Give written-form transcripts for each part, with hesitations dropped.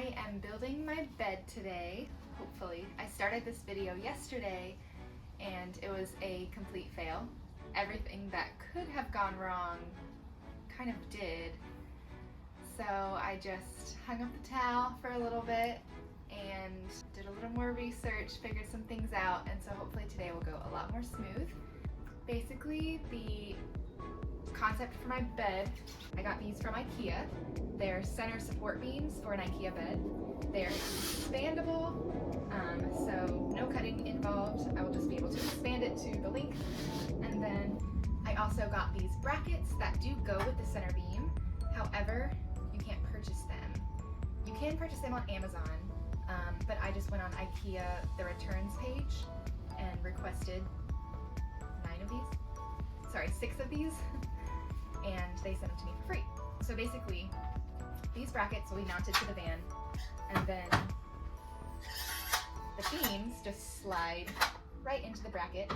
I am building my bed today, hopefully. I started this video yesterday and it was a complete fail. Everything that could have gone wrong kind of did. So I just hung up the towel for a little bit and did a little more research, figured some things out, and so hopefully today will go a lot more smooth. Basically, the concept for my bed, I got these from IKEA. They're center support beams for an IKEA bed. They're expandable, so no cutting involved. I will just be able to expand it to the length. And then I also got these brackets that do go with the center beam. However, you can't purchase them. You can purchase them on Amazon, but I just went on IKEA, the returns page, and requested 6 of these, and they sent them to me for free. So basically, these brackets will be mounted to the van, and then the beams just slide right into the bracket.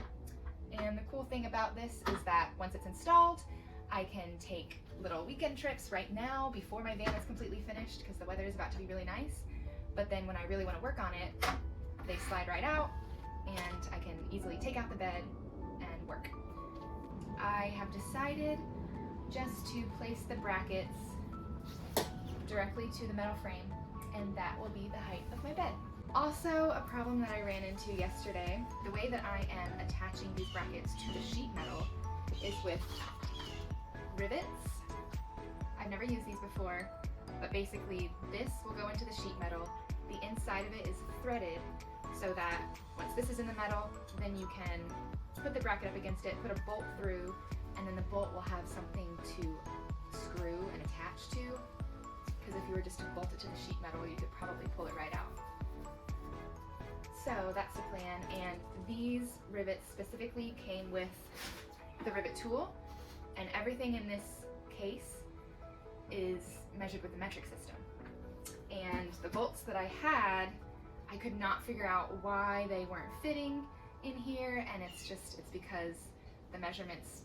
And the cool thing about this is that once it's installed, I can take little weekend trips right now before my van is completely finished, because the weather is about to be really nice. But then when I really want to work on it, they slide right out, and I can easily take out the bed and work. I have decided just to place the brackets directly to the metal frame, and that will be the height of my bed. Also, a problem that I ran into yesterday, the way that I am attaching these brackets to the sheet metal is with rivets. I've never used these before, but basically this will go into the sheet metal. The inside of it is threaded so that once this is in the metal, then you can put the bracket up against it, put a bolt through, and then the bolt will have something to screw and attach to. Because if you were just to bolt it to the sheet metal, you could probably pull it right out. So that's the plan, and these rivets specifically came with the rivet tool, and everything in this case is measured with the metric system. And the bolts that I had, I could not figure out why they weren't fitting in here, and it's because the measurements,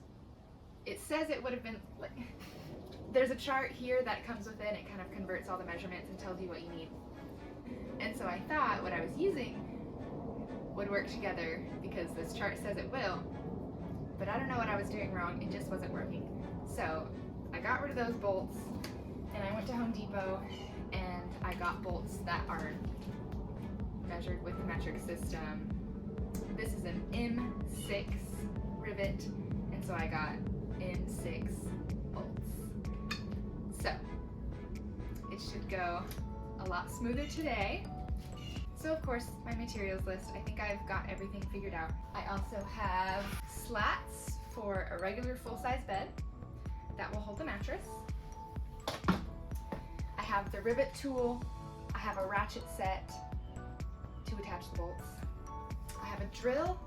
it says it would have been like, there's a chart here that comes with it, and it kind of converts all the measurements and tells you what you need. And so I thought what I was using would work together because this chart says it will, but I don't know what I was doing wrong, it just wasn't working. So I got rid of those bolts, and I went to Home Depot and I got bolts that are measured with the metric system. This is an M6 rivet, and so I got M6 bolts. So it should go a lot smoother today. So of course, my materials list, I think I've got everything figured out. I also have slats for a regular full-size bed that will hold the mattress. I have the rivet tool. I have a ratchet set to attach the bolts. I have a drill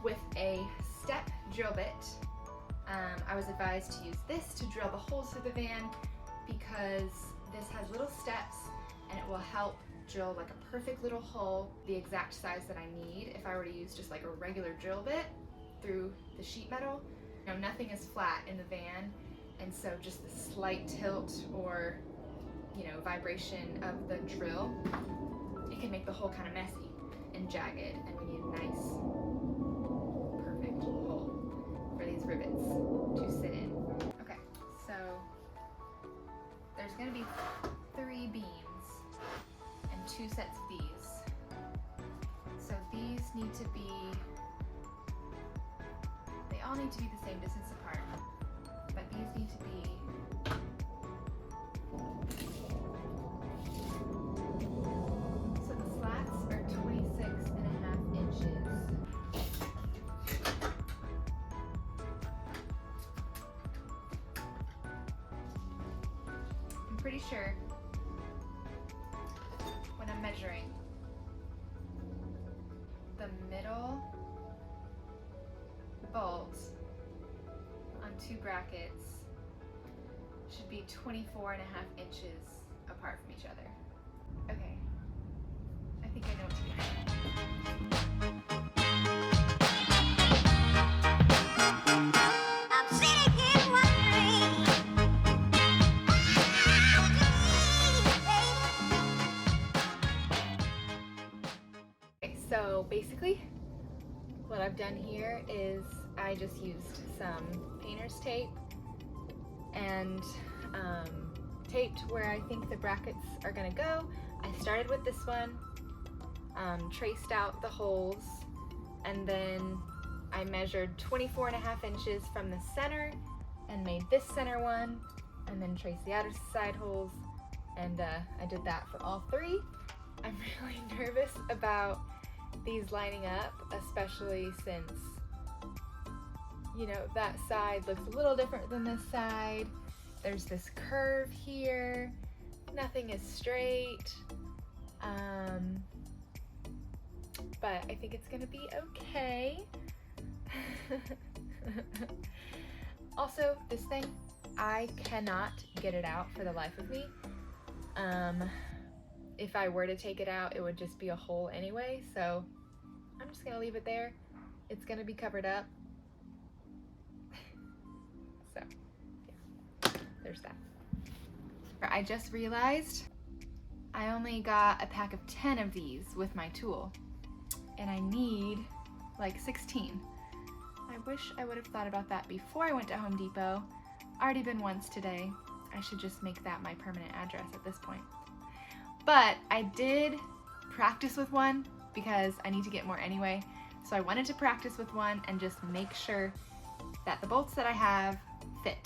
with a step drill bit. I was advised to use this to drill the holes through the van because this has little steps and it will help drill like a perfect little hole, the exact size that I need if I were to use just like a regular drill bit through the sheet metal. You know, nothing is flat in the van, and so just the slight tilt or, you know, vibration of the drill, it can make the hole kind of messy and jagged, and we need a nice, perfect hole for these rivets to sit in. Okay, so there's going to be 3 beams and 2 sets of these. So these need to be, they all need to be the same distance apart, but these need to be so the slats are 26.5 inches. I'm pretty sure when I'm measuring, the middle bolt on 2 brackets should be 24.5 inches apart from each other. Okay, I think I know what to do. I'm sitting here wondering, So basically what I've done here is I just used some painter's tape and taped where I think the brackets are gonna go. I started with this one, traced out the holes, and then I measured 24.5 inches from the center and made this center one, and then traced the outer side holes, and I did that for all three. I'm really nervous about these lining up, especially since, you know, that side looks a little different than this side. There's this curve here. Nothing is straight. But I think it's gonna be okay. Also, this thing, I cannot get it out for the life of me. If I were to take it out, it would just be a hole anyway, so I'm just gonna leave it there. It's gonna be covered up. So, yeah, there's that. I just realized I only got a pack of 10 of these with my tool, and I need like 16. I wish I would have thought about that before I went to Home Depot. Already been once today. I should just make that my permanent address at this point. But I did practice with one because I need to get more anyway. So I wanted to practice with one and just make sure that the bolts that I have fit.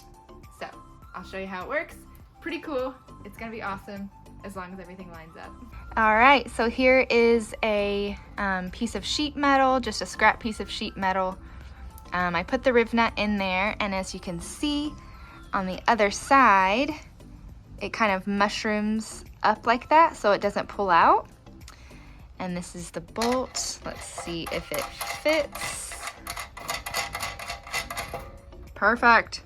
So I'll show you how it works. Pretty cool. It's gonna be awesome as long as everything lines up. All right, so here is a piece of sheet metal, just a scrap piece of sheet metal. I put the riv nut in there, and as you can see on the other side, it kind of mushrooms up like that so it doesn't pull out. And this is the bolt. Let's see if it fits. Perfect.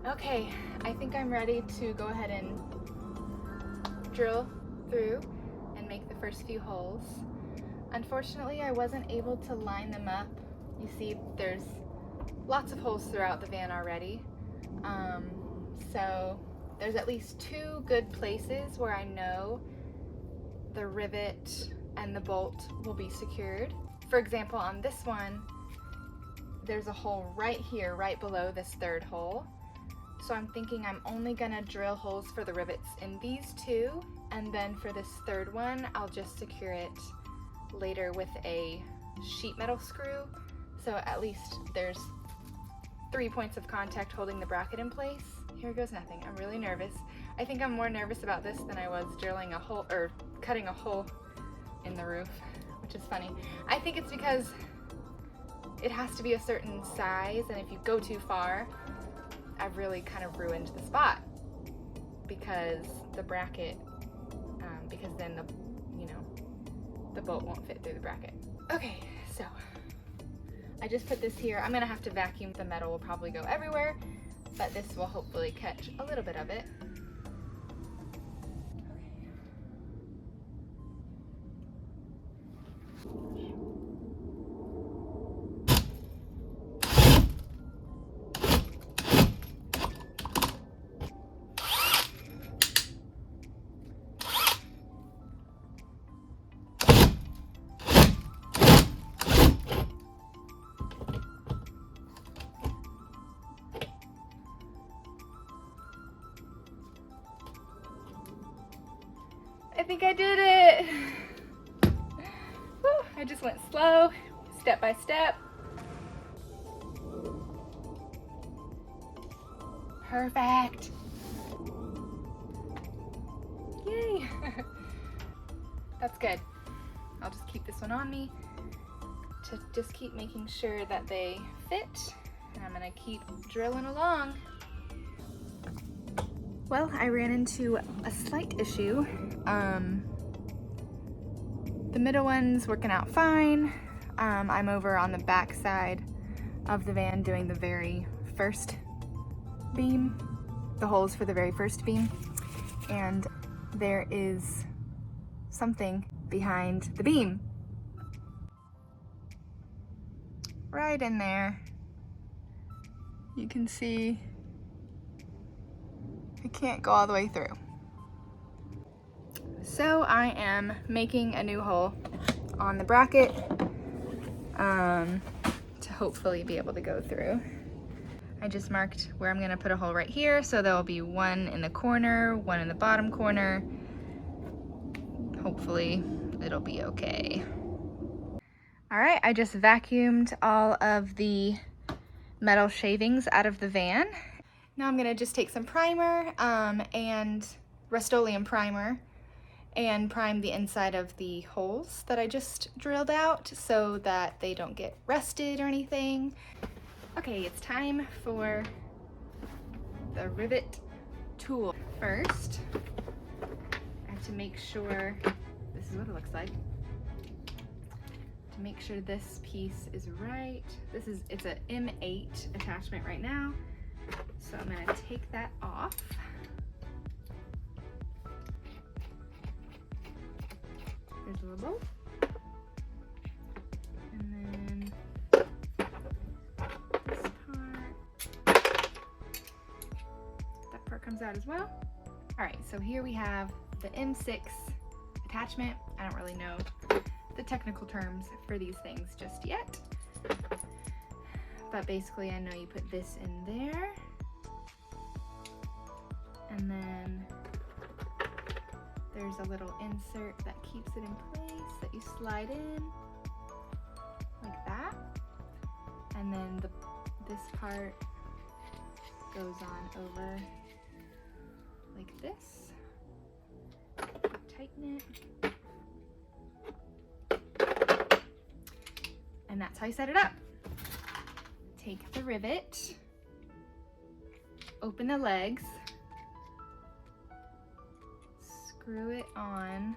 Okay, I think I'm ready to go ahead and drill through and make the first few holes. Unfortunately, I wasn't able to line them up. You see, there's lots of holes throughout the van already. So there's at least 2 good places where I know the rivet and the bolt will be secured. For example, on this one, there's a hole right here, right below this 3rd hole. So I'm thinking I'm only gonna drill holes for the rivets in these 2, and then for this 3rd one, I'll just secure it later with a sheet metal screw. So at least there's 3 points of contact holding the bracket in place. Here goes nothing. I'm really nervous. I think I'm more nervous about this than I was drilling a hole or cutting a hole in the roof, which is funny. I think it's because it has to be a certain size, and if you go too far, I've really kind of ruined the spot because the bracket, because then the bolt won't fit through the bracket. Okay, so I just put this here. I'm gonna have to vacuum. The metal will probably go everywhere, but this will hopefully catch a little bit of it. I think I did it. Whew, I just went slow, step by step. Perfect. Yay. That's good. I'll just keep this one on me to just keep making sure that they fit. And I'm gonna keep drilling along. Well, I ran into a slight issue. The middle one's working out fine. I'm over on the back side of the van doing the very first beam, the holes for the very first beam, and there is something behind the beam. Right in there. You can see I can't go all the way through. So I am making a new hole on the bracket to hopefully be able to go through. I just marked where I'm gonna put a hole right here, so there will be one in the corner, one in the bottom corner. Hopefully it'll be okay. All right, I just vacuumed all of the metal shavings out of the van. Now I'm gonna just take some primer and Rust-oleum primer and prime the inside of the holes that I just drilled out so that they don't get rusted or anything. Okay, it's time for the rivet tool. First, I have to make sure, this is what it looks like, to make sure this piece is right. It's a M8 attachment right now, so I'm gonna take that off. There's a little bolt. And then this part. That part comes out as well. All right, so here we have the M6 attachment. I don't really know the technical terms for these things just yet. But basically I know you put this in there. And then there's a little insert that keeps it in place that you slide in like that. And then this part goes on over like this. Tighten it. And that's how you set it up. Take the rivet, open the legs, screw it on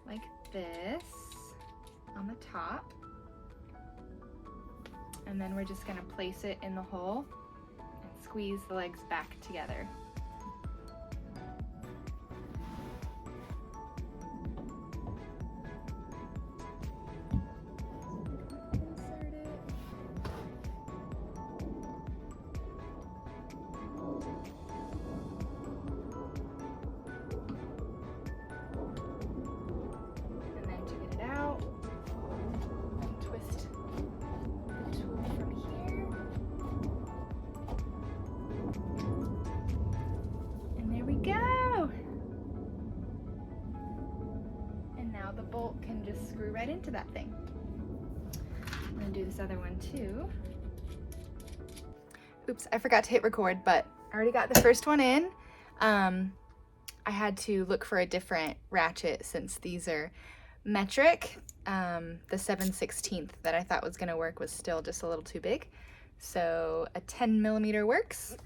like this on the top, and then we're just gonna place it in the hole and squeeze the legs back together. The bolt can just screw right into that thing. I'm gonna do this other one too. Oops, I forgot to hit record, but I already got the first one in. I had to look for a different ratchet since these are metric. The 7/16 that I thought was gonna work was still just a little too big. So a 10mm works.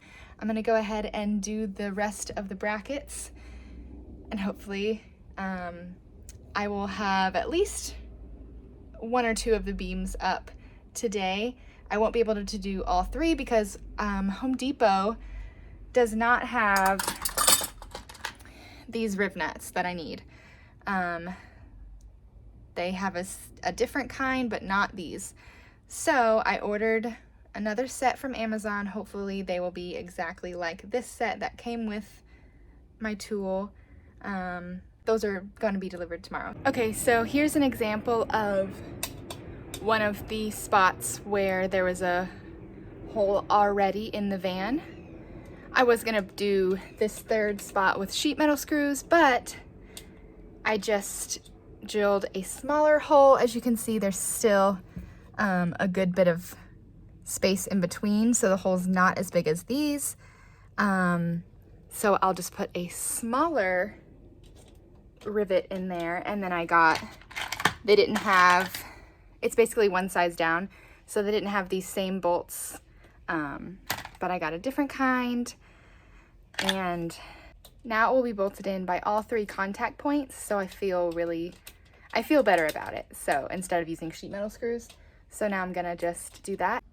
I'm gonna go ahead and do the rest of the brackets, and hopefully I will have at least one or two of the beams up today. I won't be able to do all three because Home Depot does not have these rivets that I need. They have a different kind, but not these. So I ordered another set from Amazon. Hopefully they will be exactly like this set that came with my tool. Those are going to be delivered tomorrow. Okay, so here's an example of one of the spots where there was a hole already in the van. I was gonna do this third spot with sheet metal screws, but I just drilled a smaller hole. As you can see, there's still a good bit of space in between, so the hole's not as big as these. So I'll just put a smaller rivet in there, and then they didn't have, it's basically one size down, so they didn't have these same bolts, but I got a different kind, and now it will be bolted in by all three contact points, so I feel better about it, so instead of using sheet metal screws. So now I'm gonna just do that.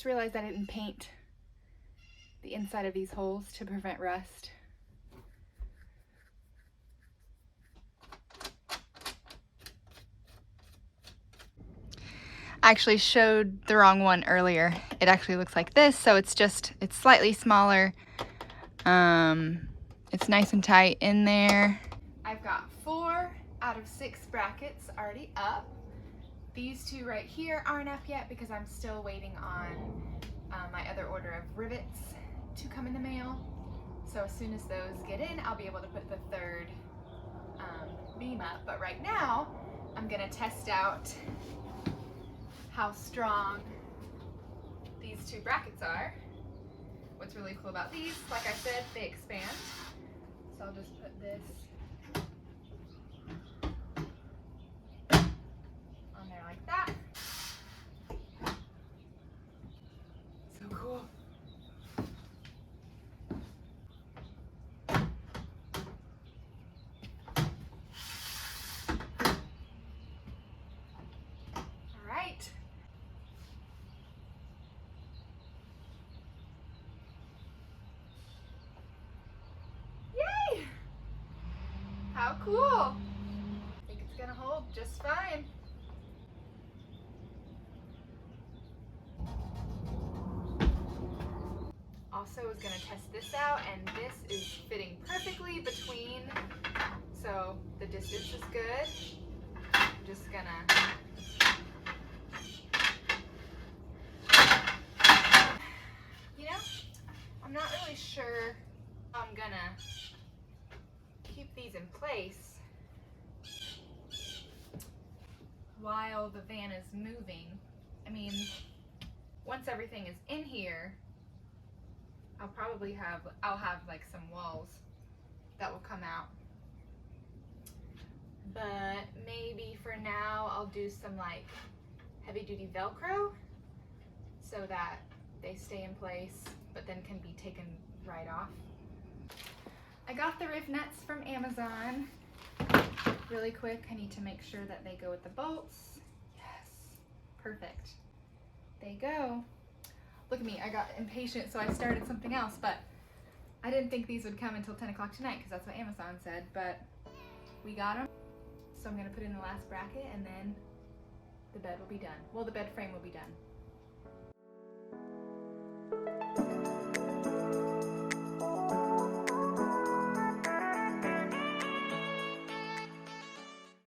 just realized I didn't paint the inside of these holes to prevent rust. I actually showed the wrong one earlier. It actually looks like this, so it's slightly smaller. It's nice and tight in there. I've got 4 out of 6 brackets already up. These 2 right here aren't up yet because I'm still waiting on my other order of rivets to come in the mail. So as soon as those get in, I'll be able to put the 3rd beam up. But right now, I'm gonna test out how strong these 2 brackets are. What's really cool about these, like I said, they expand. So I'll just put this on there like that. So cool. All right. Yay! How cool! I think it's gonna hold just fine. Also was gonna test this out, and this is fitting perfectly between, so the distance is good. I'm just gonna I'm not really sure how I'm gonna keep these in place while the van is moving. I mean, once everything is in here, I'll have like some walls that will come out. But maybe for now I'll do some like heavy duty Velcro so that they stay in place but then can be taken right off. I got the rivets from Amazon. Really quick, I need to make sure that they go with the bolts. Yes, perfect. They go. Look at me, I got impatient, so I started something else, but I didn't think these would come until 10 o'clock tonight because that's what Amazon said, but we got them. So I'm gonna put in the last bracket and then the bed will be done. Well, the bed frame will be done.